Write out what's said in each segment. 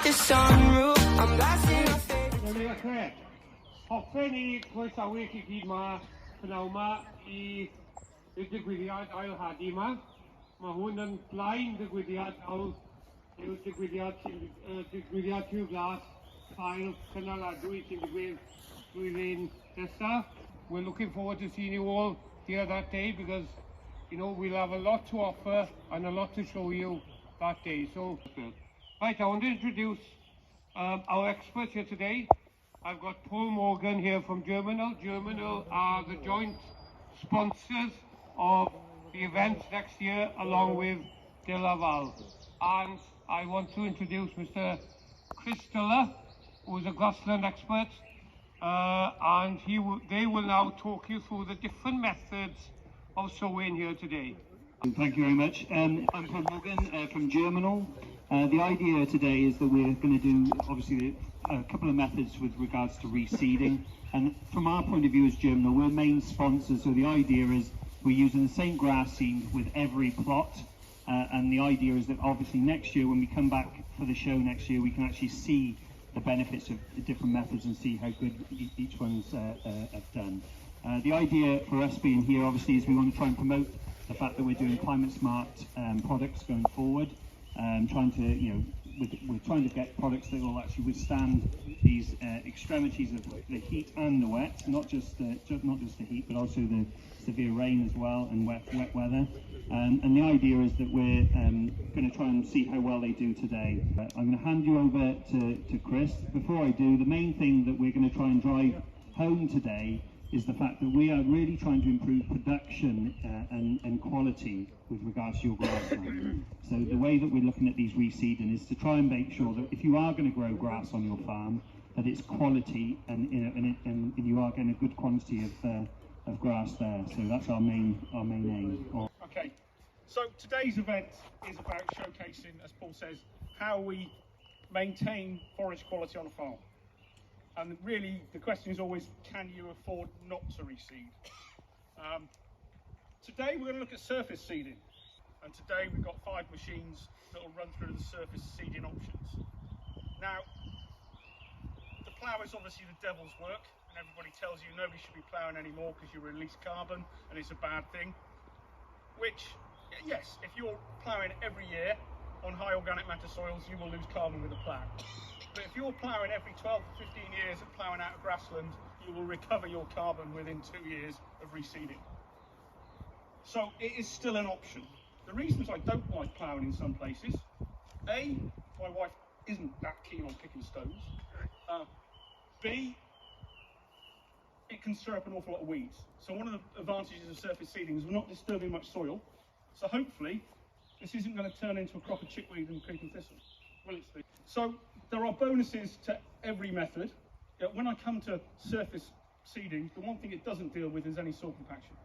out the sunroof. I'm blasting my face. Hoffen I croesawu chi gyd ma pnawn ma I digwyddiad ail hadu ma. Mae hwn yn blaen digwyddiad ail yw digwyddiad Thail Glas Thail Cynaliadwy sy'n digwydd blwyddyn nesaf. We're looking forward to seeing you all here that day because you know we'll have a lot to offer and a lot to show you that day. So, right, I want to introduce our experts here today. I've got Paul Morgan here from Germinal. Germinal are the joint sponsors of the events next year along with De Laval. And I want to introduce Mr. Chris Tiller, who is a Grassland expert, and they will now talk you through the different methods of sowing here today. Thank you very much. I'm Paul Morgan from Germinal. The idea today is that we're going to do obviously a couple of methods with regards to reseeding, and from our point of view as Germinal, we're main sponsors, so the idea is we're using the same grass seed with every plot, and the idea is that obviously next year when we come back for the show next year we can actually see the benefits of the different methods and see how good each one's have done. The idea for us being here obviously is we want to try and promote the fact that we're doing climate smart products going forward, trying to, we're trying to get products that will actually withstand these extremities of the heat and the wet, not just the heat, but also the severe rain as well and wet weather. And the idea is that we're going to try and see how well they do today. I'm going to hand you over to Chris. Before I do, the main thing that we're going to try and drive home today is the fact that we are really trying to improve production and quality with regards to your grassland. So the way that we're looking at these reseeding is to try and make sure that if you are going to grow grass on your farm, that it's quality and you are getting a good quantity of grass there. So that's our main aim. Okay, so today's event is about showcasing, as Paul says, how we maintain forage quality on a farm. And really, the question is always, can you afford not to reseed? Today, we're going to look at surface seeding. And today, we've got 5 machines that will run through the surface seeding options. Now, the plough is obviously the devil's work, and everybody tells you nobody should be ploughing anymore because you release carbon, and it's a bad thing. Which, yes, if you're ploughing every year on high organic matter soils, you will lose carbon with a plough. But if you're ploughing every 12 to 15 years of ploughing out of grassland, you will recover your carbon within 2 years of reseeding. So it is still an option. The reasons I don't like ploughing in some places, A, my wife isn't that keen on picking stones. B, it can stir up an awful lot of weeds. So one of the advantages of surface seeding is we're not disturbing much soil. So hopefully this isn't going to turn into a crop of chickweed and creeping thistle. Will it, Steve? So there are bonuses to every method. When I come to surface seeding, the one thing it doesn't deal with is any soil compaction.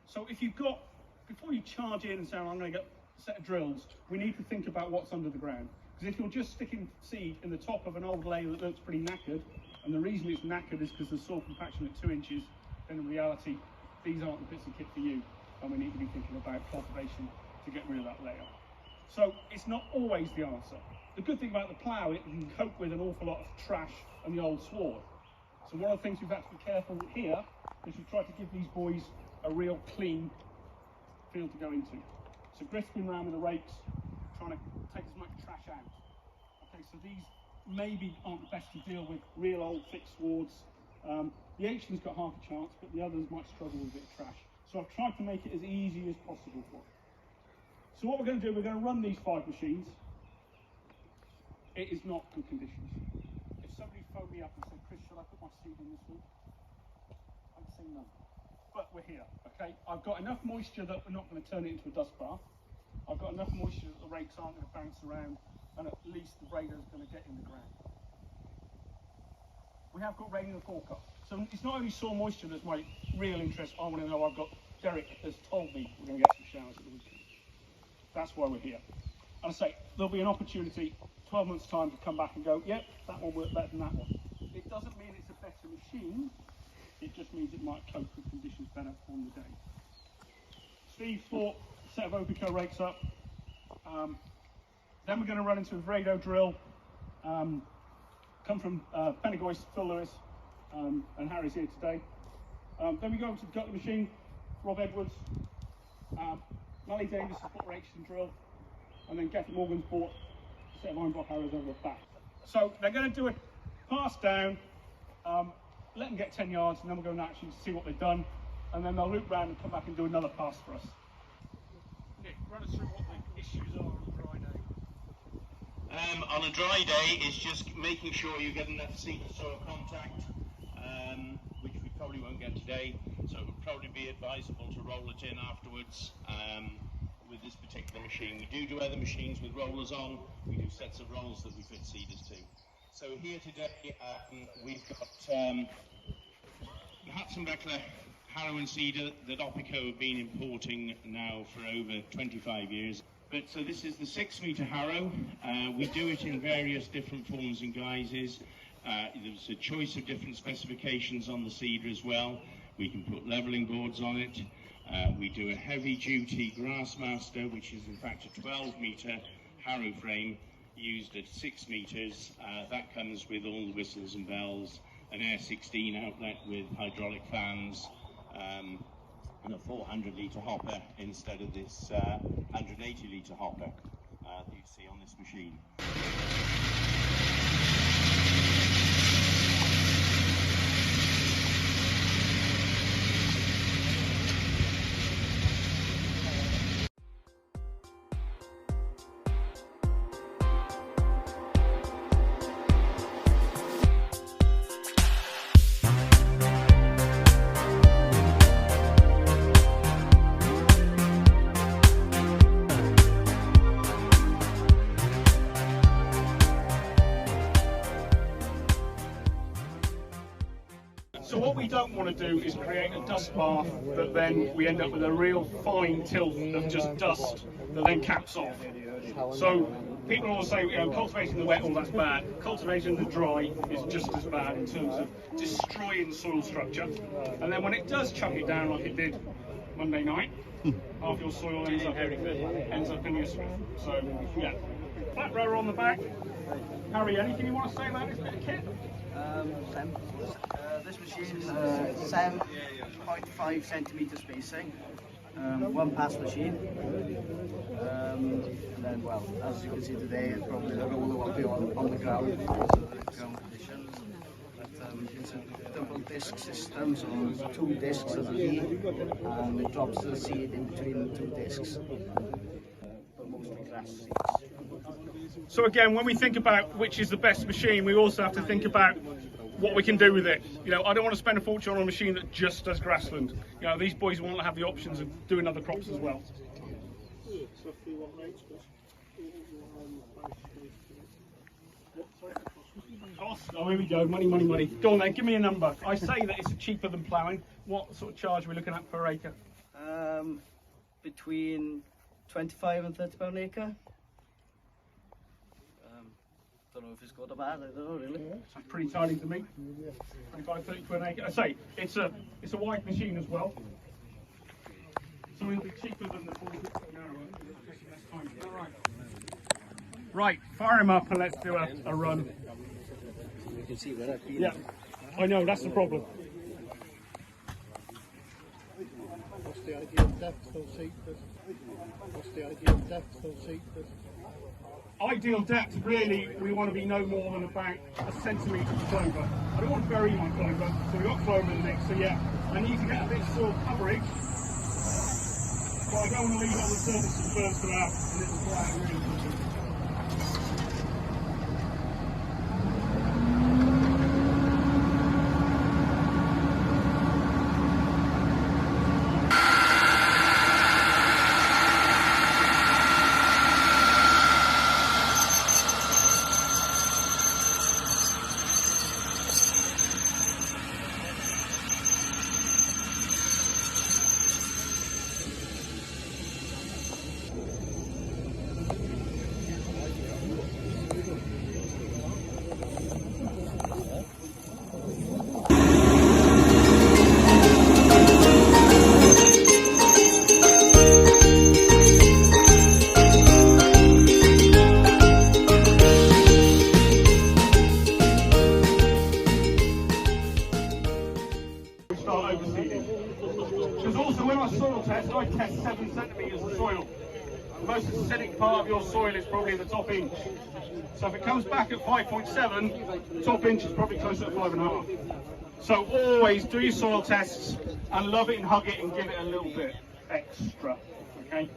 So if you've got, before you charge in and say, I'm going to get a set of drills, we need to think about what's under the ground. Because if you're just sticking seed in the top of an old layer that looks pretty knackered, and the reason it's knackered is because there's soil compaction at 2 inches, then in reality, these aren't the bits of kit for you, and we need to be thinking about cultivation to get rid of that layer. So it's not always the answer. The good thing about the plough, it can cope with an awful lot of trash and the old sward. So one of the things we've had to be careful with here is we've tried to give these boys a real clean field to go into. So Griff's been around with the rakes, trying to take as much trash out. Okay, so these maybe aren't the best to deal with real old thick swards. The Aitchin's got half a chance, but the others might struggle with a bit of trash. So I've tried to make it as easy as possible for them. So what we're going to do, we're going to run these 5 machines. It is not good conditions. If somebody phoned me up and said, Chris, should I put my seed in this week? I'd say no. But we're here, okay? I've got enough moisture that we're not going to turn it into a dust bath. I've got enough moisture that the rakes aren't going to bounce around, and at least the grader's going to get in the ground. We have got rain in the forecast. So it's not only soil moisture that's my real interest. I want to know, Derek has told me we're going to get some showers at the weekend. That's why we're here. And I say, there'll be an opportunity, 12 months' time, to come back and go, yep, that one worked better than that one. It doesn't mean it's a better machine, it just means it might cope with conditions better on the day. Steve brought a set of Opico rakes up. Then we're going to run into a Vrado drill, come from Pennygoist, Phil Lewis, and Harry's here today. Then we go over to the Gutter machine, Rob Edwards, Lally Davis' bought Aitchison drill, and then Geoff Morgan's bought a set of iron block arrows over the back. So they're going to do a pass down, let them get 10 yards, and then we're going to actually see what they've done, and then they'll loop round and come back and do another pass for us. Nick, run us through what the issues are on a dry day. On a dry day, it's just making sure you get enough seed to soil contact, which we probably won't get today, so it would probably be advisable to roll it in afterwards with this particular machine. We do other machines with rollers on. We do sets of rolls that we fit seeders to. So here today we've got Hudson Beckler harrow and seeder that Opico have been importing now for over 25 years. But so this is the 6-metre harrow. We do it in various different forms and guises. There's a choice of different specifications on the seeder as well. We can put levelling boards on it. We do a heavy-duty Grassmaster, which is in fact a 12-metre harrow frame used at 6 metres. That comes with all the whistles and bells, an Air 16 outlet with hydraulic fans, and a 400-litre hopper instead of this 180-litre hopper that you see on this machine. So what we don't want to do is create a dust bath that then we end up with a real fine tilth of just dust that then caps off. So people always say, you know, cultivating the wet, oh that's bad. Cultivating the dry is just as bad in terms of destroying soil structure. And then when it does chuck it down like it did Monday night, half your soil ends up in your swamp. So yeah, flat rower on the back. Harry, anything you want to say about this bit of kit? This machine is 7.5 centimetre spacing, one pass machine, and then, well, as you can see today, it's probably the roller will be on the ground because of the ground conditions. But it's a double disc system, so 2 discs of the V, and it drops the seed in between the 2 discs, but mostly grass seeds. So again, when we think about which is the best machine, we also have to think about what we can do with it. You know, I don't want to spend a fortune on a machine that just does grassland. You know, these boys want to have the options of doing other crops as well. Oh, here we go. Money, money, money. Go on then, give me a number. I say that it's cheaper than ploughing. What sort of charge are we looking at per acre? Between 25 and 30 pound an acre. Don't know if it's good or bad, I don't know really. That's pretty tiny to me. 25, 30 quid an acre. I say it's a wide machine as well, so it'll be cheaper than the 40 All right. Right, fire him up and let's do a run. You can see where I've been. Yeah, I know that's the problem. What's the ideal depth of seedbed? What's the ideal depth of seedbed? Ideal depth, really, we want to be no more than about a centimetre of clover. I don't want to bury my clover, so we've got clover in the mix, so yeah, I need to get a bit of soil coverage, but I don't want to leave it on the surface for the birds to have a little flat, really. start overseeding. Because also when I soil test, I test 7 centimetres of soil. The most acidic part of your soil is probably the top inch. So if it comes back at 5.7, the top inch is probably closer to 5.5. So always do your soil tests and love it and hug it and give it a little bit extra, okay?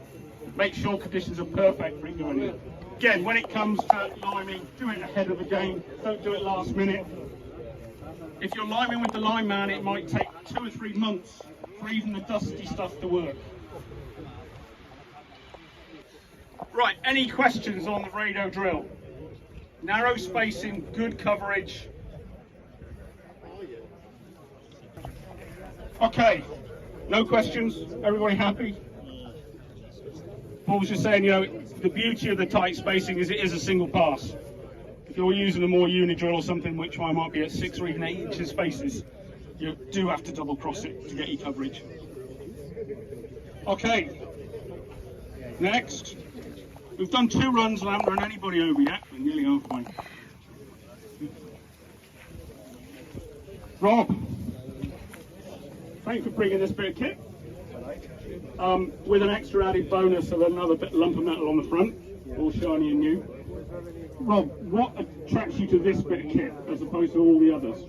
Make sure conditions are perfect for it going in. Again, when it comes to liming, do it ahead of the game, don't do it last minute. If you're liming with the lime man, it might take 2 or 3 months for even the dusty stuff to work. Right, any questions on the Rado drill? Narrow spacing, good coverage. Okay, no questions? Everybody happy? Paul was just saying, you know, the beauty of the tight spacing is it is a single pass. If you're using a more uni drill or something, which I might be at 6 or even 8 inches spaces, you do have to double cross it to get your coverage. Okay, next. We've done 2 runs and I haven't run anybody over yet. We're nearly halfway. Rob, thanks for bringing this bit of kit. With an extra added bonus of another lump of metal on the front, all shiny and new. Rob, what attracts you to this bit of kit as opposed to all the others?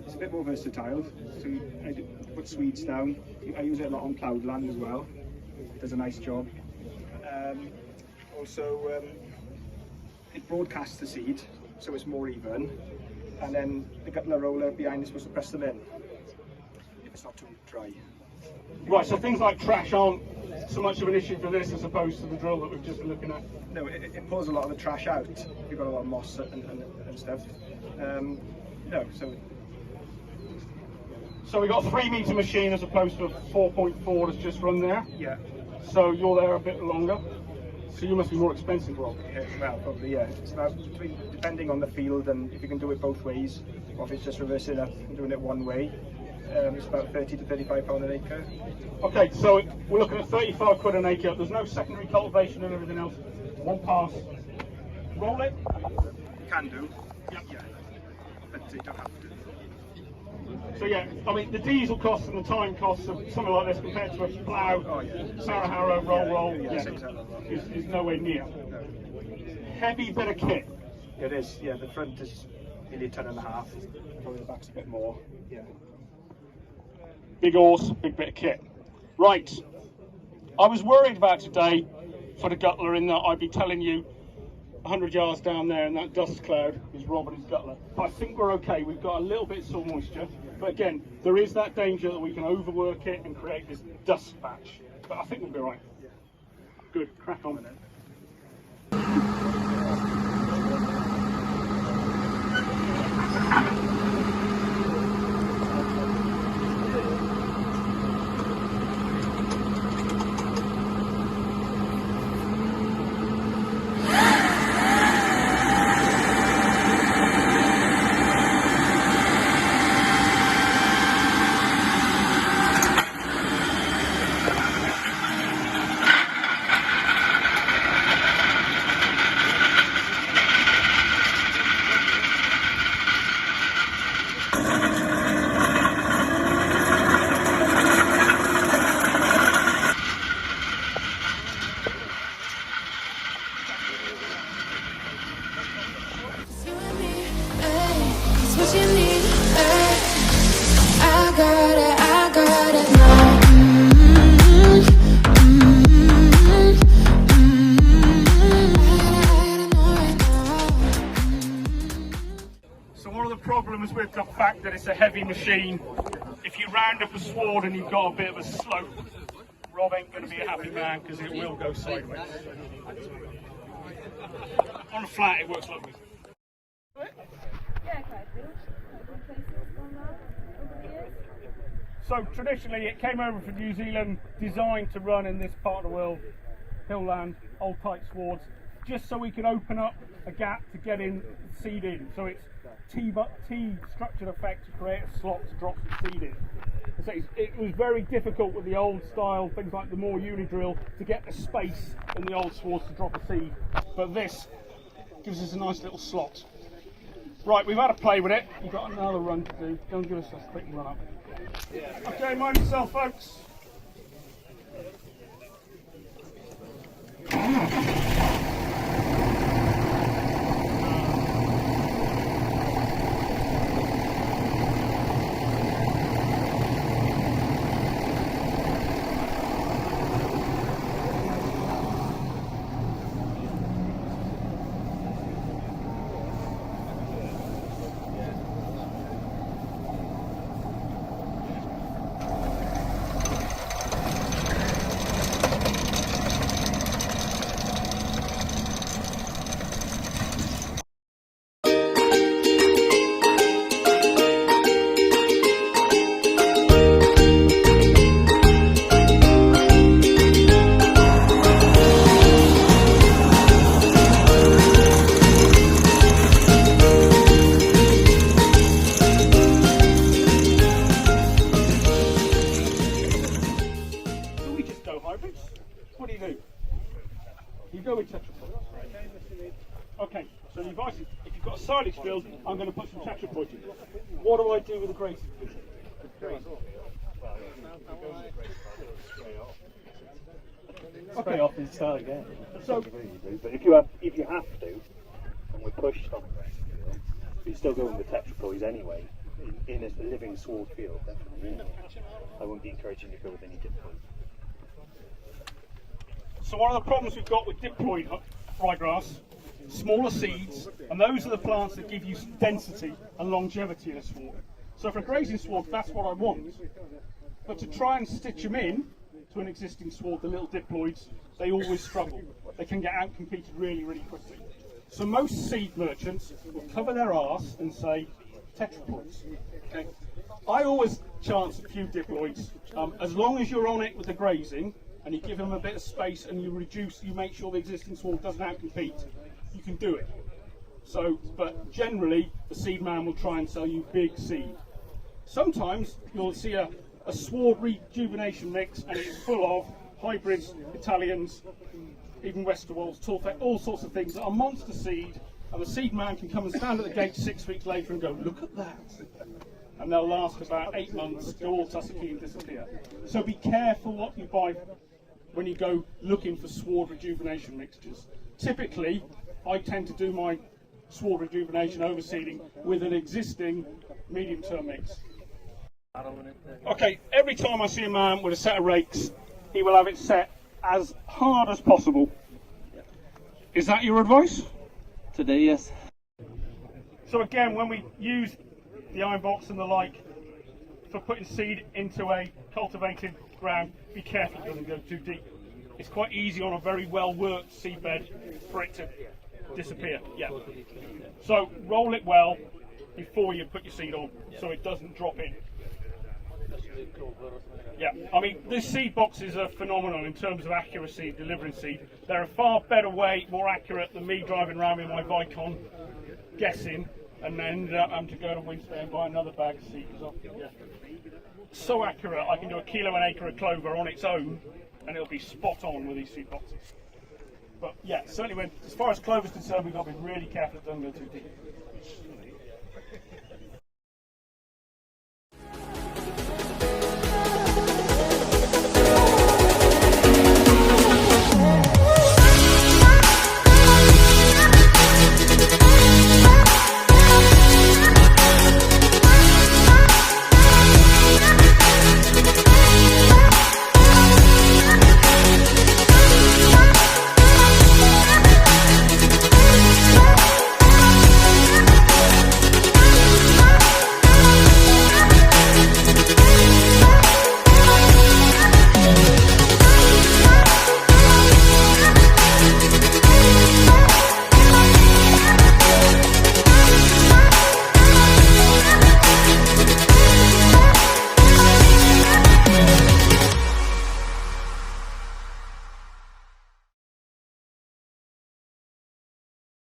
It's a bit more versatile, so I put Swedes down. I use it a lot on ploughed land as well. It does a nice job. Also, it broadcasts the seed, so it's more even. And then the guttler roller behind is supposed to press them in, if it's not too dry. Right, so things like trash aren't so much of an issue for this as opposed to the drill that we've just been looking at? No, it pulls a lot of the trash out. You've got a lot of moss and stuff. No, So we got a 3 metre machine as opposed to a 4.4 that's just run there? Yeah. So you're there a bit longer? So you must be more expensive, Rob? Yeah, well, probably, yeah. It's about depending on the field and if you can do it both ways, or if it's just reversing up and doing it one way. It's about £30 to £35 an acre. Okay, so we're looking at 35 quid an acre. There's no secondary cultivation and everything else. One pass. Roll it. You can do. Yep. Yeah. But you don't have to. So yeah, I mean the diesel costs and the time costs of something like this compared to a plough, Sarah Harrow, roll, is nowhere near. No. Heavy bit of kit. It is, yeah. The front is nearly 1.5 tons. Probably the back's a bit more. Yeah. Big horse, big bit of kit. Right, I was worried about today for the guttler in that I'd be telling you 100 yards down there in that dust cloud is Rob and his guttler. But I think we're okay. We've got a little bit of soil moisture. But again, there is that danger that we can overwork it and create this dust patch. But I think we'll be right. Good, crack on with it. Problems with the fact that it's a heavy machine. If you round up a sward and you've got a bit of a slope, Rob ain't going to be a happy man because it will go sideways. On a flat it works lovely. So traditionally it came over from New Zealand, designed to run in this part of the world, hill land, old tight swards, just so we could open up a gap to get in seed in. So it's T structured effect to create a slot to drop some seed in. So it was very difficult with the old style, things like the more uni drill, to get the space in the old swards to drop a seed. But this gives us a nice little slot. Right, we've had a play with it. We've got another run to do. Go and give us a quick run up. Okay, mind yourself, folks. What do? You go with tetrapod. Okay, so the advice is, if you've got a silage field, I'm going to put some tetrapod in. What do I do with the grazing field? Okay, off and start again. So, but if you have to, and we're pushed on the grazing field, you still go with the tetraploids anyway. In a living sward field, definitely. I won't be encouraging you to go with any diploid. So one of the problems we've got with diploid ryegrass, smaller seeds, and those are the plants that give you density and longevity in a sward. So for a grazing sward, that's what I want. But to try and stitch them in to an existing sward, the little diploids, they always struggle. They can get out-competed really, really quickly. So most seed merchants will cover their arse and say, tetraploids. Okay. I always chance a few diploids, as long as you're on it with the grazing, and you give them a bit of space and you make sure the existing sward doesn't out-compete, you can do it. So, but generally, the seed man will try and sell you big seed. Sometimes you'll see a sward rejuvenation mix and it's full of hybrids, Italians, even Westerwolds, Thail, all sorts of things that are monster seed, and the seed man can come and stand at the gate 6 weeks later and go, look at that. And they'll last about 8 months, go all tussocky and disappear. So be careful what you buy when you go looking for sward rejuvenation mixtures. Typically, I tend to do my sward rejuvenation overseeding with an existing medium-term mix. Okay, every time I see a man with a set of rakes, he will have it set as hard as possible. Is that your advice? Today, yes. So again, when we use the iron box and the like for putting seed into a cultivated ground, be careful it doesn't go too deep. It's quite easy on a very well worked seed bed for it to disappear. Yeah. So roll it well before you put your seed on so it doesn't drop in. Yeah, I mean, these seed boxes are phenomenal in terms of accuracy delivering seed. They're a far better way, more accurate than me driving around with my Vicon guessing and then ended up having to go to Winston and buy another bag of seed. Yeah. So accurate, I can do 1 kilo an acre of clover on its own and it'll be spot on with these seed boxes. But yeah, certainly as far as clover's concerned, we've got to be really careful it doesn't go too deep.